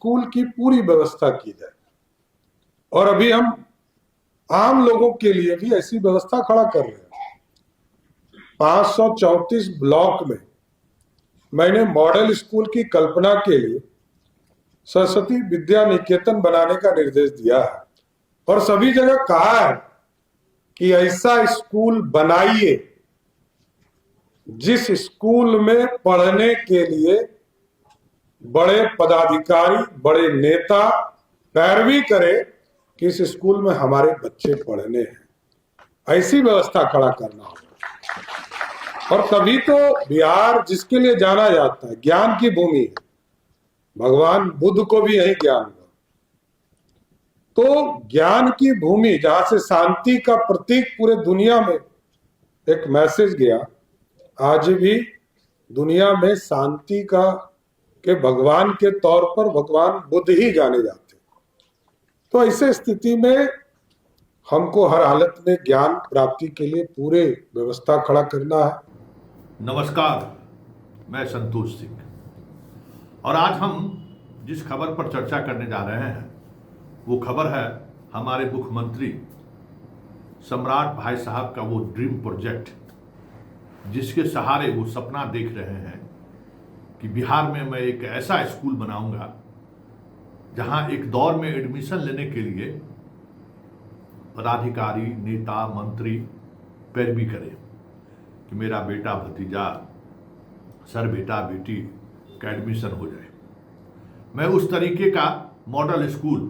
School की पूरी व्यवस्था की जाए। और अभी हम आम लोगों के लिए भी ऐसी व्यवस्था खड़ा कर रहे हैं। 534 ब्लॉक में मैंने मॉडल स्कूल की कल्पना के लिए सरस्वती विद्या निकेतन बनाने का निर्देश दिया है और सभी जगह कहा है कि ऐसा स्कूल बनाइए जिस स्कूल में पढ़ने के लिए बड़े पदाधिकारी, बड़े नेता पैरवी करे कि इस स्कूल में हमारे बच्चे पढ़ने हैं। ऐसी व्यवस्था खड़ा करना होगा। और तभी तो बिहार, जिसके लिए जाना जाता है, ज्ञान की भूमि है, भगवान बुद्ध को भी यही ज्ञान हुआ, तो ज्ञान की भूमि जहां से शांति का प्रतीक पूरे दुनिया में एक मैसेज गया, आज भी दुनिया में शांति का के भगवान के तौर पर भगवान बुद्ध ही जाने जाते। तो ऐसे स्थिति में हमको हर हालत में ज्ञान प्राप्ति के लिए पूरे व्यवस्था खड़ा करना है। नमस्कार, मैं संतोष सिंह और आज हम जिस खबर पर चर्चा करने जा रहे हैं वो खबर है हमारे मुख्यमंत्री सम्राट भाई साहब का वो ड्रीम प्रोजेक्ट, जिसके सहारे वो सपना देख रहे हैं कि बिहार में मैं एक ऐसा स्कूल बनाऊंगा जहां एक दौर में एडमिशन लेने के लिए पदाधिकारी, नेता, मंत्री पैरवी करें कि मेरा बेटा, भतीजा, सर, बेटा, बेटी का एडमिशन हो जाए। मैं उस तरीके का मॉडल स्कूल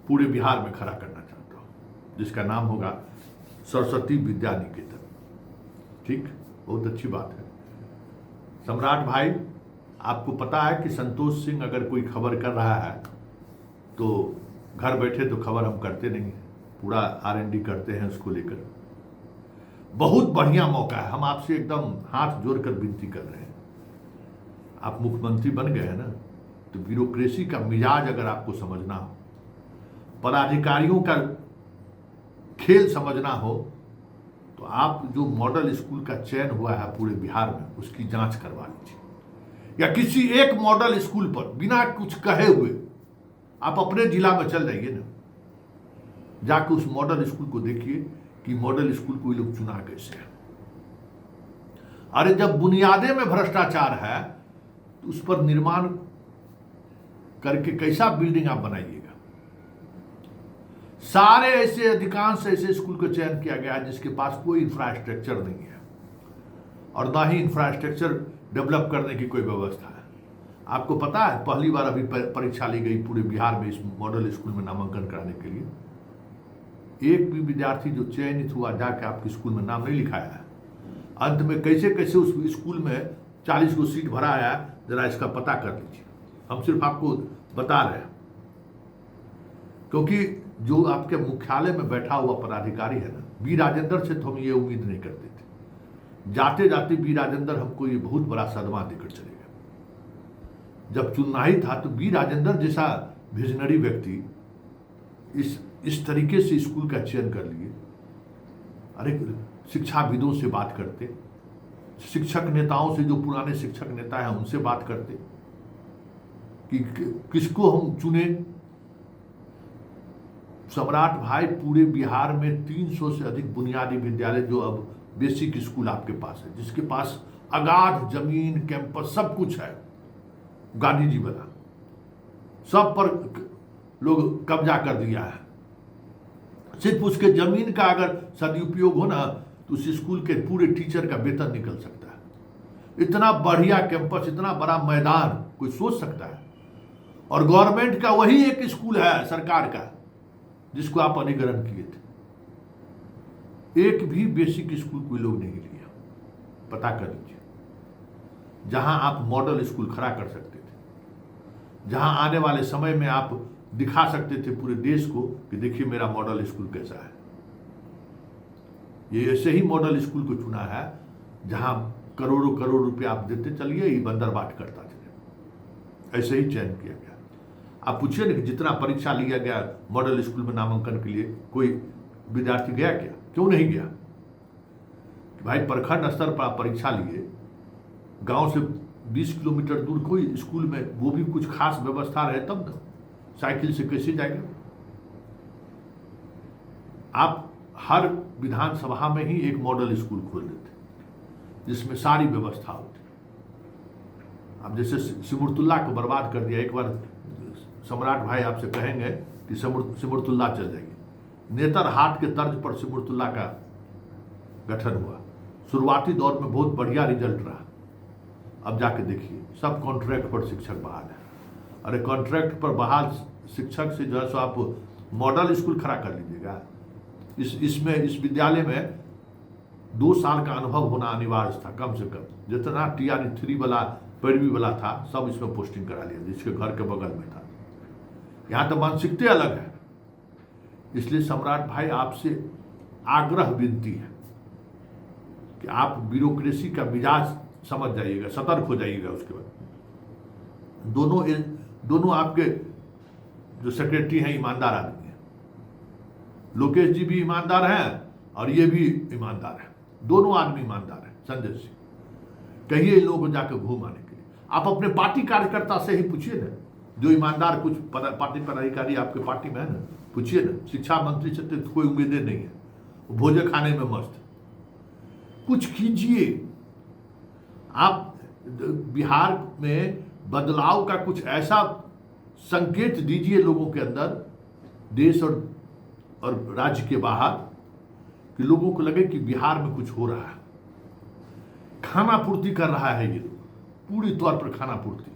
पूरे बिहार में खड़ा करना चाहता हूँ, जिसका नाम होगा सरस्वती विद्या निकेतन। ठीक, बहुत अच्छी बात है। सम्राट भाई, आपको पता है कि संतोष सिंह अगर कोई खबर कर रहा है तो घर बैठे तो खबर हम करते नहीं हैं, पूरा R&D करते हैं उसको लेकर। बहुत बढ़िया मौका है, हम आपसे एकदम हाथ जोड़कर विनती कर रहे हैं। आप मुख्यमंत्री बन गए हैं ना, तो ब्यूरोक्रेसी का मिजाज अगर आपको समझना हो, पदाधिकारियों का खेल समझना हो, तो आप जो मॉडल स्कूल का चयन हुआ है पूरे बिहार में, उसकी जांच करवा लीजिए। या किसी एक मॉडल स्कूल पर बिना कुछ कहे हुए आप अपने जिला में चल जाइए ना, जाकर उस मॉडल स्कूल को देखिए कि मॉडल स्कूल को ये लोग चुना कैसे है। अरे जब बुनियादे में भ्रष्टाचार है तो उस पर निर्माण करके कैसा बिल्डिंग आप बनाइएगा। सारे ऐसे, अधिकांश ऐसे स्कूल का चयन किया गया है जिसके पास कोई इंफ्रास्ट्रक्चर नहीं है और ना ही इंफ्रास्ट्रक्चर डेवलप करने की कोई व्यवस्था है। आपको पता है, पहली बार अभी परीक्षा ली गई पूरे बिहार में इस मॉडल स्कूल में नामांकन कराने के लिए। एक भी विद्यार्थी जो चयनित हुआ जाके आपके स्कूल में नाम नहीं लिखाया है। अंत में कैसे कैसे उस स्कूल में 40 को सीट भरा आया, जरा इसका पता कर लीजिए। हम सिर्फ आपको बता रहे हैं, क्योंकि जो आपके मुख्यालय में बैठा हुआ पदाधिकारी है ना, बी राजेंद्र से तो हम ये उम्मीद नहीं करते थे। जाते जाते बी राजेंद्र हमको ये बहुत बड़ा सदमा देकर चले गए। जब चुनना ही था तो बी राजेंद्र जैसा विजनरी व्यक्ति इस तरीके से स्कूल का चयन कर लिए। अरे शिक्षाविदों से बात करते, शिक्षक नेताओं से, जो पुराने शिक्षक नेता हैं उनसे बात करते कि किसको हम चुने। सम्राट भाई, पूरे बिहार में 300 से अधिक बुनियादी विद्यालय, जो अब बेसिक स्कूल आपके पास है, जिसके पास अगाध जमीन, कैंपस, सब कुछ है, गांधी जी बना, सब पर लोग कब्जा कर दिया है। सिर्फ उसके जमीन का अगर सदुपयोग हो ना तो उस स्कूल के पूरे टीचर का वेतन निकल सकता है। इतना बढ़िया कैंपस, इतना बड़ा मैदान कोई सोच सकता है। और गवर्नमेंट का वही एक स्कूल है सरकार का जिसको आप अधिग्रहण किए थे। एक भी बेसिक स्कूल कोई लोग नहीं लिया, पता कर लीजिए। जहां आप मॉडल स्कूल खड़ा कर सकते थे, जहां आने वाले समय में आप दिखा सकते थे पूरे देश को कि देखिए मेरा मॉडल स्कूल कैसा है। ये ऐसे ही मॉडल स्कूल को चुना है जहां करोड़ों करोड़ रुपए आप देते चलिए, ये बंदरबाट करता चले। ऐसे ही चयन किया गया। आप पूछिए ना कि जितना परीक्षा लिया गया मॉडल स्कूल में नामांकन के लिए, कोई विद्यार्थी गया क्या? क्यों नहीं गया? भाई, प्रखंड स्तर पर आप परीक्षा लिए, गांव से 20 किलोमीटर दूर कोई स्कूल में वो भी कुछ खास व्यवस्था रहे तब ना, साइकिल से कैसे जाएंगे? आप हर विधानसभा में ही एक मॉडल स्कूल खोल देते जिसमें सारी व्यवस्था होती। अब जैसे सिमुरतुल्ला को बर्बाद कर दिया, एक बार सम्राट भाई आपसे कहेंगे कि सिमुरतुल्ला चल जाएगी। नेतरहाट के तर्ज पर सिमुरतुल्ला का गठन हुआ, शुरुआती दौर में बहुत बढ़िया रिजल्ट रहा। अब जाके देखिए सब कॉन्ट्रैक्ट पर शिक्षक बहाल है। अरे कॉन्ट्रैक्ट पर बहाल शिक्षक से जो है सो आप मॉडल स्कूल खड़ा कर लीजिएगा। इस विद्यालय में 2 साल का अनुभव होना अनिवार्य था कम से कम। जितना TR 3 वाला पैरवी वाला था सब इसमें पोस्टिंग करा लिया जिसके घर के बगल में था। यहाँ तो मानसिकता अलग है। इसलिए सम्राट भाई आपसे आग्रह विनती है कि आप ब्यूरोक्रेसी का मिजाज समझ जाइएगा, सतर्क हो जाइएगा। उसके बाद दोनों आपके जो सेक्रेटरी हैं ईमानदार आदमी हैं। लोकेश जी भी ईमानदार हैं और ये भी ईमानदार है, दोनों आदमी ईमानदार हैं। संजय सिंह कहिए इन लोगों को जाकर घूम आने के लिए। आप अपने पार्टी कार्यकर्ता से ही पूछिए ना, जो ईमानदार कुछ पार्टी पदाधिकारी आपके पार्टी में है ना, पूछिए ना। शिक्षा मंत्री से तो कोई उम्मीदें नहीं है, वो भोजन खाने में मस्त। कुछ कीजिए आप। बिहार में बदलाव का कुछ ऐसा संकेत दीजिए लोगों के अंदर, देश और राज्य के बाहर, कि लोगों को लगे कि बिहार में कुछ हो रहा है। खाना पूर्ति कर रहा है ये लोग, पूरी तौर पर खाना पूर्ति।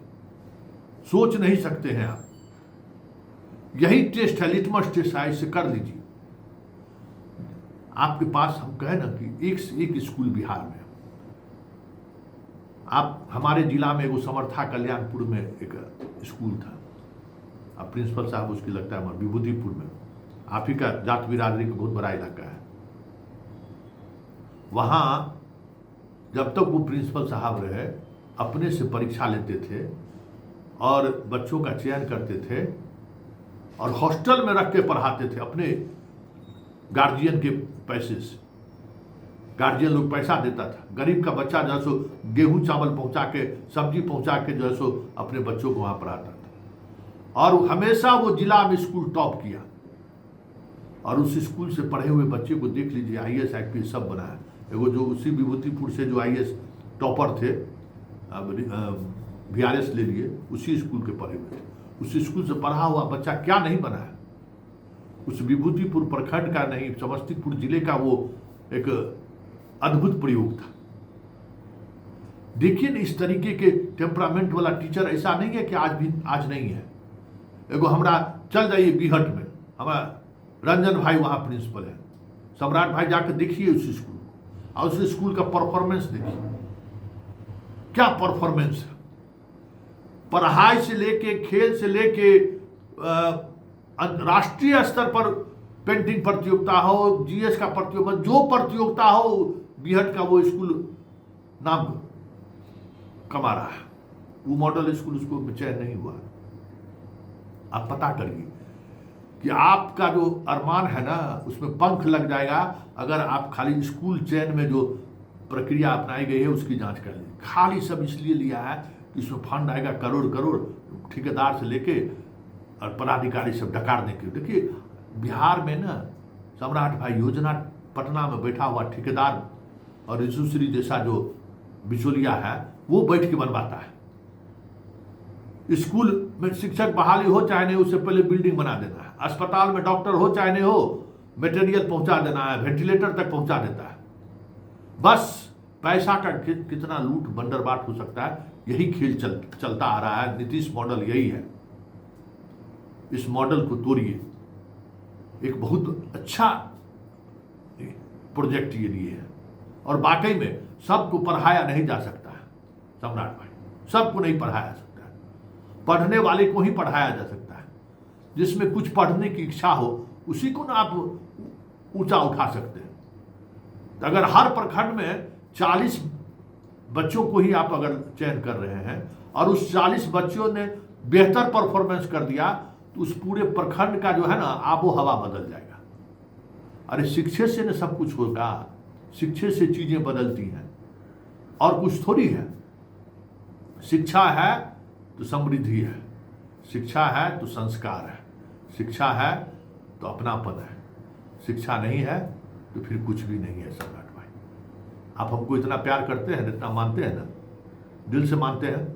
सोच नहीं सकते हैं आप। यही टेस्ट है, लिटमस टेस्ट है, इसे कर लीजिए। आपके पास हम कहें ना कि एक से एक स्कूल बिहार में। आप हमारे जिला में एगो समर्था कल्याणपुर में एक स्कूल था, अब प्रिंसिपल साहब उसकी लगता है हमारे विभूतिपुर में। आप ही का जाट बिरादरी का बहुत बड़ा इलाका है। वहाँ जब तक वो प्रिंसिपल साहब रहे अपने से परीक्षा लेते थे और बच्चों का चयन करते थे और हॉस्टल में रख के पढ़ाते थे अपने गार्जियन के पैसे से। गार्जियन लोग पैसा देता था, गरीब का बच्चा जो है सो गेहूँ चावल पहुँचा के, सब्जी पहुँचा के जो है सो अपने बच्चों को वहाँ पढ़ाता था। और हमेशा वो जिला में स्कूल टॉप किया। और उस स्कूल से पढ़े हुए बच्चे को देख लीजिए, IAS IPS सब बना है। एगो जो उसी विभूतिपुर से जो IAS टॉपर थे, VRS ले लिए, उसी स्कूल के पढ़े हुए थे। उस स्कूल से पढ़ा हुआ बच्चा क्या नहीं बना है। उस विभूतिपुर प्रखंड का नहीं, समस्तीपुर जिले का वो एक अद्भुत प्रयोग था। देखिए ना, इस तरीके के टेम्परामेंट वाला टीचर ऐसा नहीं है कि आज नहीं है। एगो हमरा चल जाइए बीहट में, हमारा रंजन भाई वहाँ प्रिंसिपल है। सम्राट भाई जाकर देखिए उस स्कूल को, और उस स्कूल का परफॉर्मेंस देखिए, क्या परफॉर्मेंस है। पढ़ाई से लेके, खेल से लेके, राष्ट्रीय स्तर पर पेंटिंग प्रतियोगिता हो, GS का प्रतियोगिता, जो प्रतियोगिता हो, बीहट का वो स्कूल नाम कमा रहा है। वो मॉडल स्कूल उसको चयन नहीं हुआ। आप पता करिए कि आपका जो अरमान है ना, उसमें पंख लग जाएगा अगर आप खाली स्कूल चयन में जो प्रक्रिया अपनाई गई है उसकी जांच कर लीजिए। खाली सब इसलिए लिया है कि इसमें फंड आएगा करोड़ करोड़, ठेकेदार से लेके और पदाधिकारी सब डकारने के। देखिए बिहार में ना, सम्राट भाई योजना पटना में बैठा हुआ ठेकेदार और रिसुश्री जैसा जो बिचौलिया है वो बैठ के बनवाता है। स्कूल में शिक्षक बहाली हो चाहे नहीं, उससे पहले बिल्डिंग बना देना है। अस्पताल में डॉक्टर हो चाहे नहीं हो, मटेरियल पहुंचा देना है, वेंटिलेटर तक पहुंचा देता है। बस पैसा का कितना लूट बंदरबाट हो सकता है, यही खेल चलता आ रहा है। नीतीश मॉडल यही है। इस मॉडल को तोड़िए। एक बहुत अच्छा प्रोजेक्ट ये लिए है और वाकई में सबको पढ़ाया नहीं जा सकता है। सम्राट भाई, सबको नहीं पढ़ाया जा सकता है। पढ़ने वाले को ही पढ़ाया जा सकता है। जिसमें कुछ पढ़ने की इच्छा हो उसी को ना आप ऊंचा उठा सकते हैं। तो अगर हर प्रखंड में 40 बच्चों को ही आप अगर चयन कर रहे हैं और उस 40 बच्चों ने बेहतर परफॉर्मेंस कर दिया तो उस पूरे प्रखंड का जो है ना आबो हवा बदल जाएगा। अरे शिक्षे से न सब कुछ होगा, शिक्षे से चीजें बदलती हैं और कुछ थोड़ी है। शिक्षा है तो समृद्धि है, शिक्षा है तो संस्कार है, शिक्षा है तो अपनापन है, शिक्षा नहीं है तो फिर कुछ भी नहीं है। सम्राट भाई, आप हमको इतना प्यार करते हैं, इतना मानते हैं ना, दिल से मानते हैं,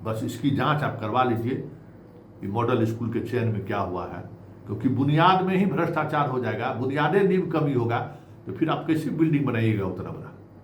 बस इसकी जांच आप करवा लीजिए कि मॉडल स्कूल के चयन में क्या हुआ है, क्योंकि बुनियाद में ही भ्रष्टाचार हो जाएगा, बुनियादी नींव कमी होगा तो फिर आप कैसी बिल्डिंग बनाइएगा उतना बड़ा।